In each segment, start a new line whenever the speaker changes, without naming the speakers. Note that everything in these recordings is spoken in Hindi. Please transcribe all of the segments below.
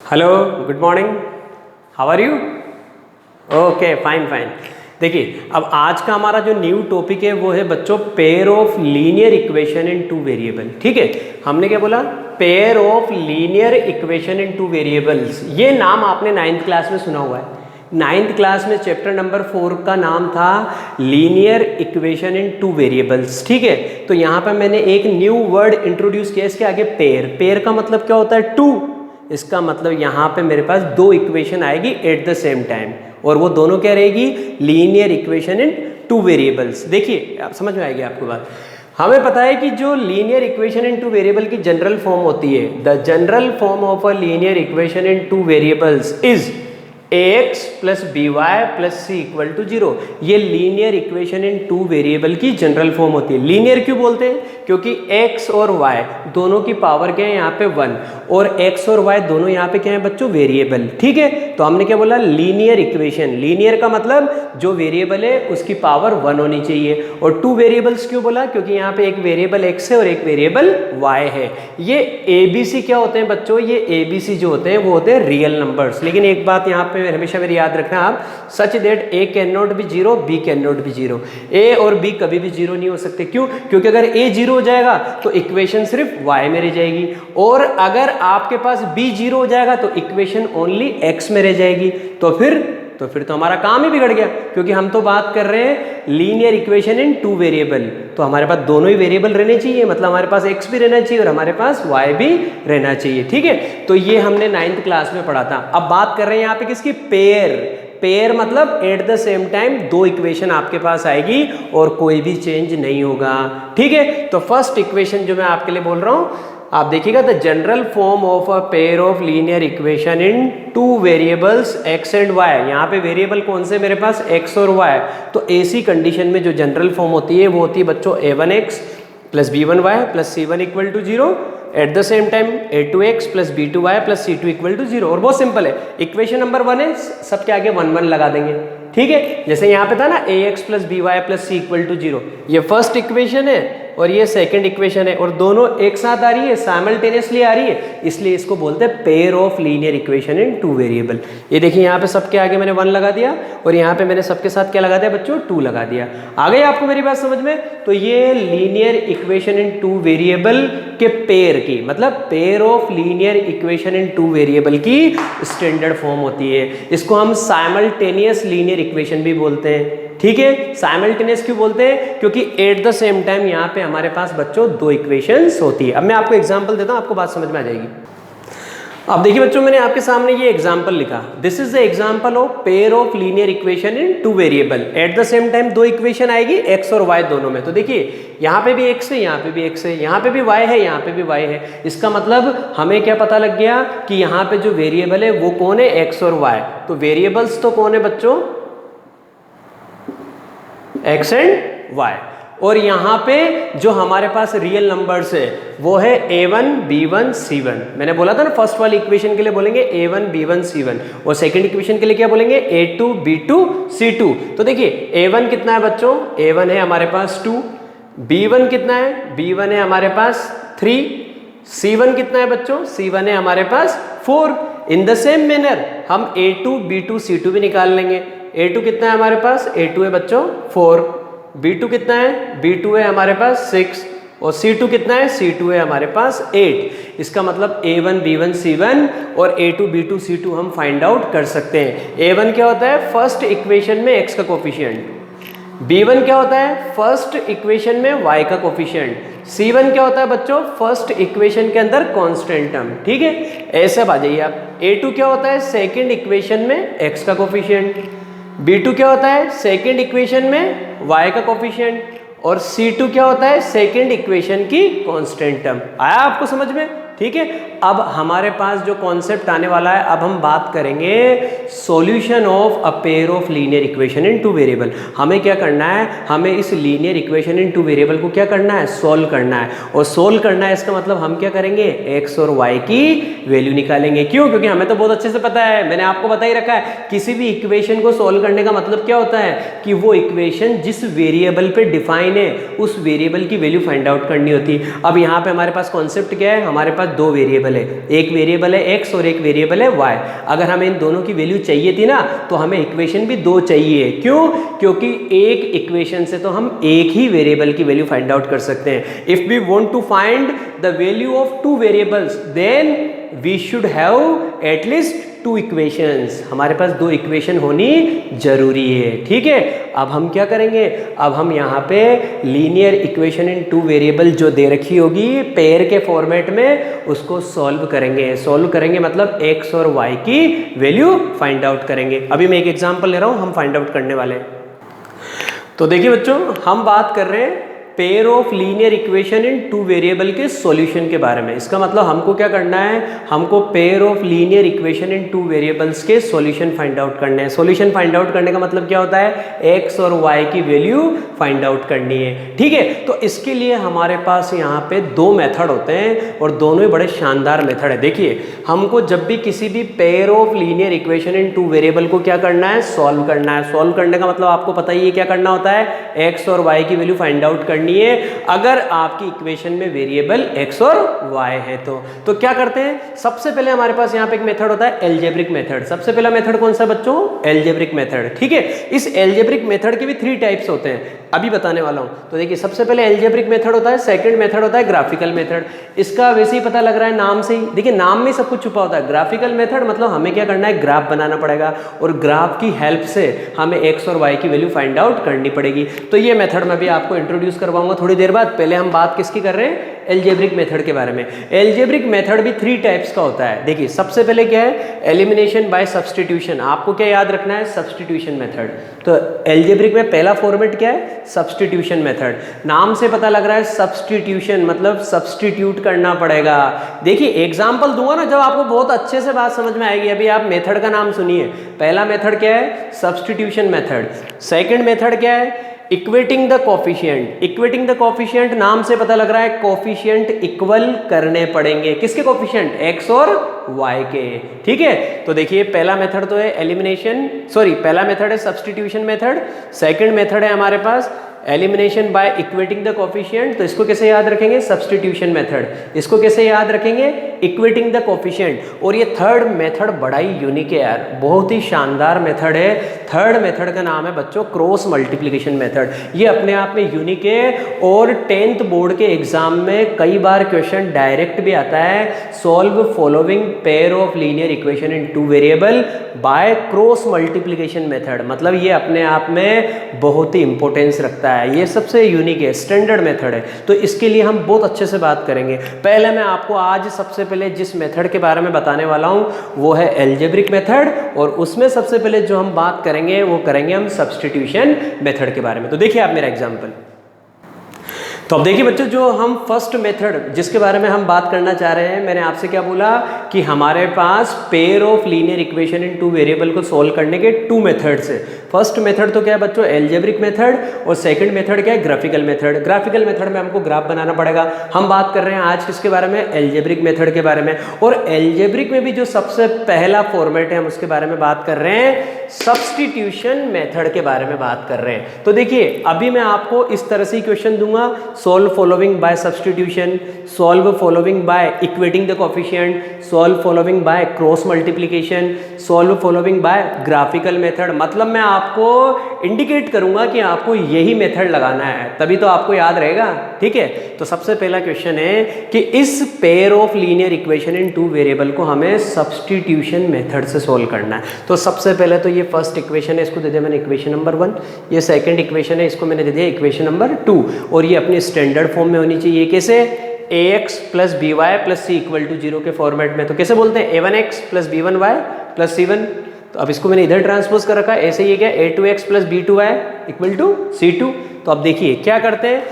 Hello, good morning, how are you? Okay, fine fine. देखिए, अब आज का हमारा जो न्यू टॉपिक है वो है बच्चों pair of linear equation in two variable. ठीक है, हमने क्या बोला? Pair of linear equation in two variables. ये नाम आपने 9th क्लास में सुना हुआ है। 9th क्लास में चैप्टर नंबर 4 का नाम था linear equation in two variables. ठीक है, तो यहाँ पर मैंने एक न्यू वर्ड इंट्रोड्यूस किया इसके आगे, पेयर। पेयर का मतलब क्या होता है? टू। इसका मतलब यहाँ पे मेरे पास दो इक्वेशन आएगी एट द सेम टाइम, और वो दोनों क्या रहेगी? Linear equation in two variables. देखिए, आप समझ में आएगी आपको बात। हमें पता है कि जो linear equation in two variable की जनरल फॉर्म होती है, the general form of a linear equation in two variables is ax plus b y plus c equal to 0। ये linear equation in two variable की जनरल फॉर्म होती है। लीनियर क्यों बोलते हैं? क्योंकि x और y दोनों की पावर क्या है यहाँ पे 1, और x और y दोनों यहाँ पे क्या है बच्चों? वेरिएबल। ठीक है, तो हमने क्या बोला? Linear equation. लीनियर का मतलब जो वेरिएबल है उसकी पावर 1 होनी चाहिए। और टू वेरिएबल्स क्यों बोला? क्योंकि यहाँ पे एक वेरिएबल x है और एक वेरिएबल y है। ये ABC क्या होते हैं बच्चों? ये ABC जो होते हैं वो होते हैं रियल नंबर्स। लेकिन एक बात यहाँ पे हमेशा मेरी याद रखना आप, such that a can not be 0, b can not be 0। a और b कभी भी 0 नहीं हो सकते। क्यों? क्योंकि अगर a 0 हो जाएगा तो इक्वेशन सिर्फ y में रह जाएगी, और अगर आपके पास b 0 हो जाएगा तो इक्वेशन ओनली x में रह जाएगी। तो फिर तो हमारा काम ही बिगड़ गया, क्योंकि हम तो बात कर रहे हैं linear equation in two variable. तो हमारे पास दोनों ही वेरिएबल रहने चाहिए, मतलब हमारे पास x भी रहना चाहिए और हमारे पास y भी रहना चाहिए। ठीक है, तो ये हमने 9th क्लास में पढ़ा था। अब बात कर रहे हैं यहाँ पे किसकी? पेयर। पेयर मतलब एट द सेम टाइम दो इक्वेशन आपके पास आएगी और कोई भी चेंज नहीं होगा। ठीक है, तो फर्स्ट इक्वेशन जो मैं आपके लिए बोल रहा हूँ, आप देखिएगा, the general form of a pair of linear equation in two variables x and y। यहाँ पे वेरिएबल कौन से मेरे पास? x और y। तो ऐसी कंडीशन में जो जनरल फॉर्म होती है वो होती है बच्चों a1x plus b1y plus c1 equal to 0, at the same time a2x plus b2y plus c2 equal to 0। और बहुत सिंपल है, इक्वेशन नंबर 1 है, सबके आगे 1 1 लगा देंगे। ठीक है, जैसे यहाँ पे था ना ax plus by plus c equal to 0, ये फर्स्ट इक्वेशन है और ये सेकंड इक्वेशन है, और दोनों एक साथ आ रही है, साइमल्टेनियसली आ रही है, इसलिए इसको बोलते हैं pair of linear equation in two variable. ये देखिए, यहाँ पे सबके आगे मैंने 1 लगा दिया और यहाँ पे मैंने सबके साथ क्या लगा दिया बच्चों? 2 लगा दिया। आ गई आपको मेरी बात समझ में? तो ये linear equation in two variable के पेयर की, मतलब pair of linear equation in two variable की स्टैंडर्ड फॉर्म होती है। इसको हम साइमल्टेनियस लीनियर इक्वेशन भी बोलते हैं। ठीक है, साइमल्टेनियस क्यों बोलते हैं? क्योंकि एट द सेम टाइम यहाँ पे हमारे पास बच्चों दो इक्वेशंस होती है। अब मैं आपको एग्जांपल देता हूँ, आपको बात समझ में आ जाएगी। अब देखिए बच्चों, मैंने आपके सामने ये एग्जांपल लिखा, this is the example of pair of linear equation in two variable. Eight the same time दो इक्वेशन आएगी x और y दोनों में। तो देखिए, यहाँ पे भी x है, यहाँ पे भी x है, यहाँ पे भी y है, यहाँ पे भी y है। इसका मतलब हमें क्या पता लग गया कि यहाँ पे जो वेरिएबल है वो कौन है? x और y। तो वेरिएबल्स तो कौन है बच्चों? x and y। और यहाँ पे जो हमारे पास रियल नंबर्स है वो है a1 b1 c1। मैंने बोला था ना, फर्स्ट वाली इक्वेशन के लिए बोलेंगे a1 b1 c1, और सेकंड इक्वेशन के लिए क्या बोलेंगे? a2 b2 c2। तो देखिए, a1 कितना है बच्चों? a1 है हमारे पास 2। b1 कितना है? b1 है हमारे पास 3। c1 कितना है बच्चों? c1 है हमारे पास 4। इन द सेम मैनर हम a2 b2 c2 भी निकाल लेंगे। a2 कितना है हमारे पास? a2 है बच्चों 4। b2 कितना है? b2 है हमारे पास 6। और c2 कितना है? c2 है हमारे पास 8। इसका मतलब a1 b1 c1 और a2 b2 c2 हम फाइंड आउट कर सकते हैं। a1 क्या होता है? फर्स्ट इक्वेशन में x का कोफिशिएंट। b1 क्या होता है? फर्स्ट इक्वेशन में y का कोफिशिएंट। c1 क्या होता है बच्चों? फर्स्ट इक्वेशन के अंदर कांस्टेंट टर्म। ठीक है, ऐसे आ जाइए आप। a2 क्या होता है? सेकंड इक्वेशन में x का कोफिशिएंट। b2 क्या होता है? सेकंड इक्वेशन में y का कोफिशिएंट। और c2 क्या होता है? सेकंड इक्वेशन की कांस्टेंट टर्म। आया आपको समझ में? ठीक है, अब हमारे पास जो कॉन्सेप्ट आने वाला है, अब हम बात करेंगे solution of a pair of linear equation in two variable. हमें क्या करना है? हमें इस linear equation in two variable को क्या करना है? सोल्व करना है। और सोल्व करना है इसका मतलब हम क्या करेंगे? x और y की वैल्यू निकालेंगे। क्यों? क्योंकि हमें तो बहुत अच्छे से पता है, मैंने आपको बता ही रखा है, किसी भी इक्वेशन को सोल्व करने का मतलब क्या होता है कि वो इक्वेशन जिस वेरिएबल पे डिफाइन है उस वेरिएबल की वैल्यू फाइंड आउट करनी होती है। अब यहाँ पे हमारे पास कॉन्सेप्ट क्या है? हमारे पास पास दो वेरिएबल है, एक वेरिएबल है एक्स और एक वेरिएबल है वाई। अगर हमें इन दोनों की वैल्यू चाहिए थी ना तो हमें इक्वेशन भी दो चाहिए। क्यों? क्योंकि एक इक्वेशन से तो हम एक ही वेरिएबल की वैल्यू फाइंड आउट कर सकते हैं। If we want to find the value of two variables then we should have at least two equations. हमारे पास दो इक्वेशन होनी जरूरी है, ठीक है। अब हम क्या करेंगे, अब हम यहाँ पे linear equation in two variable जो दे रखी होगी पेयर के फॉर्मेट में, उसको सॉल्व करेंगे। सॉल्व करेंगे मतलब एक्स और वाई की वैल्यू फाइंड आउट करेंगे। अभी मैं एक एग्जांपल ले रहा हूँ, हम फाइंड आउट करने वाले हैं। तो देखिए बच्चों, हम बात कर रहे हैं pair of linear equation in two variable के सॉल्यूशन के बारे में। इसका मतलब हमको क्या करना है, हमको pair of linear equation in two variables के सॉल्यूशन फाइंड आउट करने हैं। सॉल्यूशन फाइंड आउट करने का मतलब क्या होता है, एक्स और वाई की वैल्यू फाइंड आउट करनी है, ठीक है। तो इसके लिए हमारे पास यहाँ पे दो मेथड होते हैं और दोनों ही बड़े शानदार मेथड है। देखिए, हमको जब भी किसी भी pair of linear equation in two variable को क्या करना है, सॉल्व करना है। सॉल्व करने का मतलब आपको पता ही है क्या करना होता है, एक्स और वाई की वैल्यू फाइंड आउट करनी है अगर आपकी इक्वेशन में वेरिएबल x और y है तो क्या करते हैं, सबसे पहले हमारे पास यहाँ पे एक मेथड होता है एल्जेब्रिक मेथड। सबसे पहला मेथड कौन सा बच्चों, एल्जेब्रिक मेथड, ठीक है। इस एल्जेब्रिक मेथड के भी 3 टाइप्स होते हैं, अभी बताने वाला हूँ। तो देखिए, सबसे पहले एल्जेब्रिक मेथड होता है, सेकंड मेथड होता है ग्राफिकल मेथड। इसका वैसे ही पता लग रहा है नाम से ही, देखिए नाम में सब कुछ छुपा होता है। ग्राफिकल मेथड मतलब हमें क्या करना है, ग्राफ बनाना पड़ेगा और ग्राफ की हेल्प से हमें x और y की वैल्यू फाइंड आउट करनी पड़ेगी। तो ये मेथड मैं भी आपको इंट्रोड्यूस करवाऊंगा थोड़ी देर बाद। पहले हम बात किसकी कर रहे हैं, एल्जेब्रिक मेथड के बारे में। एल्जेब्रिक मेथड भी 3 टाइप्स का होता है। देखिए, सबसे पहले क्या है, एलिमिनेशन बाय सब्स्टिट्यूशन। आपको क्या याद रखना है, सब्स्टिट्यूशन मेथड। तो एल्जेब्रिक में पहला फॉर्मेट क्या है, सब्स्टिट्यूशन मेथड। नाम से पता लग रहा है सब्स्टिट्यूशन मतलब सब्स्टिट्यूट करना पड़ेगा। देखिए, एग्जांपल दूंगा ना जब आपको बहुत अच्छे से बात समझ में आएगी। अभी आप मेथड का नाम सुनिए। पहला मेथड क्या है, सब्स्टिट्यूशन मेथड। सेकंड मेथड क्या है, equating the coefficient. Equating the coefficient नाम से पता लग रहा है कोफिशिएंट इक्वल करने पड़ेंगे। किसके कोफिशिएंट, एक्स और वाई के, ठीक है। तो देखिए, पहला मेथड तो है एलिमिनेशन, पहला मेथड है सब्स्टिट्यूशन मेथड। सेकंड मेथड है हमारे पास elimination by equating the coefficient. तो इसको कैसे याद रखेंगे, सब्स्टिट्यूशन मेथड। इसको कैसे याद रखेंगे, इक्वेटिंग द कोफिशिएंट। और ये थर्ड मेथड बड़ा ही यूनिक है यार, बहुत ही शानदार मेथड है। थर्ड मेथड का नाम है बच्चों क्रॉस मल्टीप्लिकेशन मेथड। ये अपने आप में यूनिक है और 10th बोर्ड के एग्जाम में कई बार क्वेश्चन डायरेक्ट भी आता है, solve following pair of linear equation in two variable by cross multiplication method. मतलब ये अपने आप में बहुत ही इंपॉर्टेंस रखता है, ये सबसे यूनिक है, स्टैंडर्ड मेथड है। तो इसके लिए हम बहुत अच्छे से बात करेंगे। पहले मैं आपको आज सबसे पहले जिस मेथड के बारे में बताने वाला हूं वो है एल्जेब्रिक मेथड, और उसमें सबसे पहले जो हम बात करेंगे वो करेंगे हम सब्स्टिट्यूशन मेथड के बारे में। तो देखिए आप मेरा एग्जांपल। तो अब देखिए बच्चों, जो हम फर्स्ट मेथड जिसके बारे में हम बात करना चाह रहे हैं, मैंने आपसे क्या बोला कि हमारे पास pair of linear equation in two variable को सॉल्व करने के 2 मेथड्स है। फर्स्ट मेथड तो क्या है बच्चों, एल्जेब्रिक मेथड, और सेकंड मेथड क्या है, ग्राफिकल मेथड। ग्राफिकल मेथड में हमको ग्राफ बनाना पड़ेगा। हम बात कर रहे हैं आज किसके बारे में, एल्जेब्रिक मेथड के बारे में। और एल्जेब्रिक में भी जो सबसे पहला फॉर्मेट है हम उसके बारे में बात कर रहे हैं, सब्स्टिट्यूशन मेथड के बारे में बात कर रहे हैं। तो देखिए, अभी मैं आपको इस तरह से क्वेश्चन दूंगा, solve following by substitution, solve following by equating the coefficient, solve following by cross multiplication, solve following by graphical method। मतलब मैं आपको इंडिकेट करूंगा कि आपको यही मेथड लगाना है, तभी तो आपको याद रहेगा, ठीक है। तो सबसे पहला क्वेश्चन है कि इस pair of linear equation in two variable को हमें सब्स्टिट्यूशन मेथड से सोल्व करना है। तो सबसे पहले तो ये फर्स्ट इक्वेशन है, इसको दे दिया मैंने इक्वेशन नंबर 1। ये सेकंड इक्वेशन है, इसको मैंने दे दिया इक्वेशन नंबर 2। और ये अपनी स्टैंडर्ड फॉर्म में होनी चाहिए, कैसे, ax plus b y plus c equal to 0 के फॉर्मेट में। तो कैसे बोलते हैं, a1x plus b1y plus c1। तो अब इसको मैंने इधर ट्रांसपोज कर रखा है, ऐसे ही क्या, a2x plus b2y equal to c2। तो अब देखिए क्या करते हैं,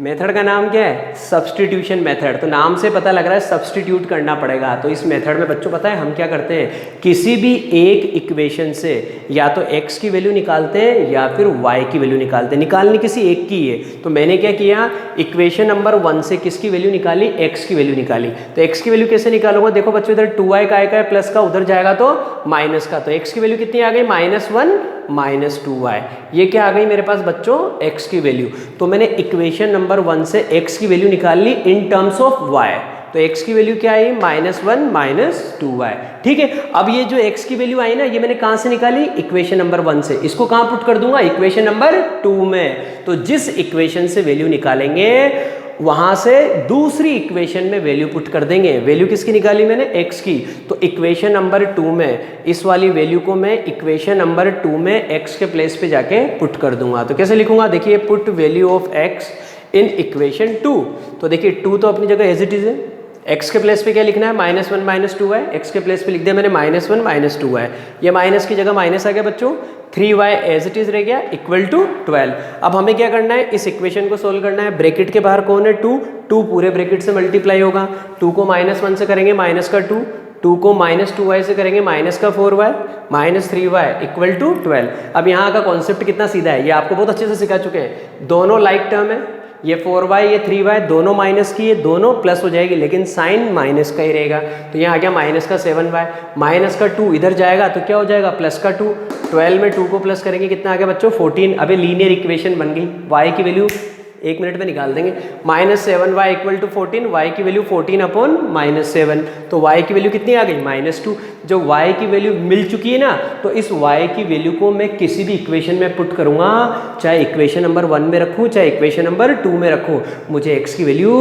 मेथड का नाम क्या है, सब्स्टिट्यूशन मेथड। तो नाम से पता लग रहा है सब्स्टिट्यूट करना पड़ेगा। तो इस मेथड में बच्चों पता है हम क्या करते हैं, किसी भी एक इक्वेशन से या तो x की वैल्यू निकालते हैं या फिर y की वैल्यू निकालते हैं। निकालनी किसी एक की है, तो मैंने क्या किया, इक्वेशन नंबर 1 से किसकी वैल्यू निकाली, x की वैल्यू निकाली। तो x की वैल्यू कैसे निकालूंगा, देखो बच्चों, इधर 2y का है प्लस का, उधर जाएगा तो माइनस का। तो x की वैल्यू कितनी आ गई, -1 -2y। ये क्या आ गई मेरे पास बच्चों, x की वैल्यू। तो मैंने इक्वेशन नंबर 1 से x की वैल्यू निकाल ली इन टर्म्स ऑफ y। तो x की वैल्यू क्या आई, -1 -2y। ठीक है, अब ये जो x की वैल्यू आई ना, ये मैंने कहाँ से निकाली, इक्वेशन नंबर 1 से। इसको कहाँ पुट कर दूंगा, इक्वेशन नंबर 2 में। तो जिस इक्वेशन से वैल्यू निकालेंगे वहां से दूसरी इक्वेशन में वैल्यू पुट कर देंगे। वैल्यू किसकी निकाली मैंने, x की। तो इक्वेशन नंबर 2 में इस वाली वैल्यू को मैं इक्वेशन नंबर 2 में x के प्लेस पे जाके पुट कर दूंगा। तो कैसे लिखूंगा, देखिए, put value of x in equation 2। तो देखिए 2 तो अपनी जगह एज इट इज है, x के प्लेस पे क्या लिखना है, -1 -2y। x के प्लेस पे लिख दिया मैंने -1 -2y। ये माइनस की जगह माइनस आ गया बच्चों, 3y एज इट इज रह गया इक्वल टू 12। अब हमें क्या करना है, इस इक्वेशन को सोल्व करना है। ब्रैकेट के बाहर कौन है, 2 पूरे ब्रैकेट से मल्टीप्लाई होगा। 2 को -1 से करेंगे माइनस का 2 को -2y से करेंगे माइनस का 4y, -3y इक्वल टू 12। अब यहाँ का कॉन्सेप्ट कितना सीधा है, ये आपको बहुत अच्छे से सिखा चुके हैं। दोनों लाइक टर्म है, ये 4y ये 3y दोनों माइनस की, ये दोनों प्लस हो जाएगी, लेकिन साइन माइनस का ही रहेगा। तो यहाँ आ गया माइनस का 7y, माइनस का 2 इधर जाएगा तो क्या हो जाएगा, प्लस का 2। 12 में 2 को प्लस करेंगे, कितना आ गया बच्चों, 14। अभी लीनियर इक्वेशन बन गई। y की वैल्यू 1 मिनट में निकाल देंगे, -7y इक्वल टू 14, y की वैल्यू 14 अपॉन -7। तो y की वैल्यू कितनी आ गई, -2। जो y की वैल्यू मिल चुकी है ना, तो इस y की वैल्यू को मैं किसी भी इक्वेशन में पुट करूंगा, चाहे इक्वेशन नंबर 1 में रखूं चाहे इक्वेशन नंबर 2 में रखूं, मुझे x की वैल्यू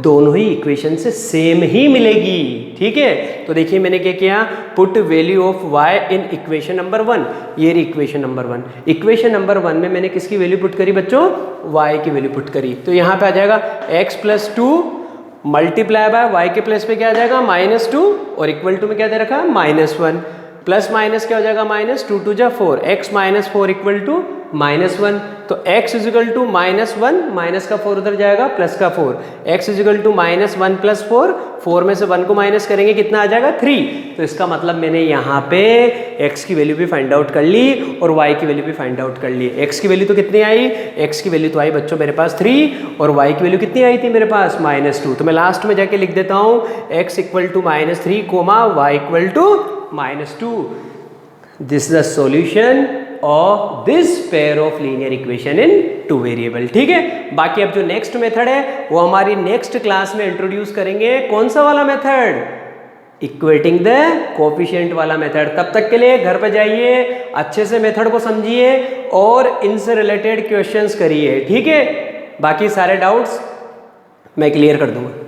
दोनों ही इक्वेशन से सेम ही मिलेगी। ठीक है, तो देखिए मैंने क्या किया, put value of y in equation number 1। ये रही इक्वेशन नंबर 1। इक्वेशन नंबर 1 में मैंने किसकी वैल्यू पुट करी बच्चों, y की वैल्यू पुट करी। तो यहाँ पे आ जाएगा x + 2 मल्टीप्लाई बाय y के प्लेस पे क्या आ जाएगा, -2 और इक्वल टू में क्या दे रखा है, -1। प्लस माइनस क्या हो जाएगा, -2 2 जा 4, x - 4 इक्वल टू -1। तो x इजिकल टू -1, माइनस का 4 उधर जाएगा, प्लस का 4, x इजिकल टू -1 + 4, 4 में से 1 को माइनस करेंगे, कितना आ जाएगा, 3। तो इसका मतलब मैंने यहाँ पे x की वैल्यू भी फाइंड आउट कर ली और y की वैल्यू भी फाइंड आउट कर ली। x की वैल्यू तो कितनी आई, x की वैल्यू तो आई बच्चों मेरे पास 3 और y की वैल्यू कितनी आई थी मेरे पास, -2। तो मैं लास्ट में जाके लिख देता हूँ x equal to -3, y equal to -2। This is the solution of this pair of linear equation in 2 variable. ठीक है, बाकी अब जो नेक्स्ट मेथड है वो हमारी नेक्स्ट क्लास में इंट्रोड्यूस करेंगे। कौन सा वाला मेथड, इक्वेटिंग द कोफिशिएंट वाला मेथड। तब तक के लिए घर पे जाइए, अच्छे से मेथड को समझिए और इनसे रिलेटेड क्वेश्चंस करिए। ठीक है, बाकी सारे डाउट्स मैं क्लियर कर दूंगा।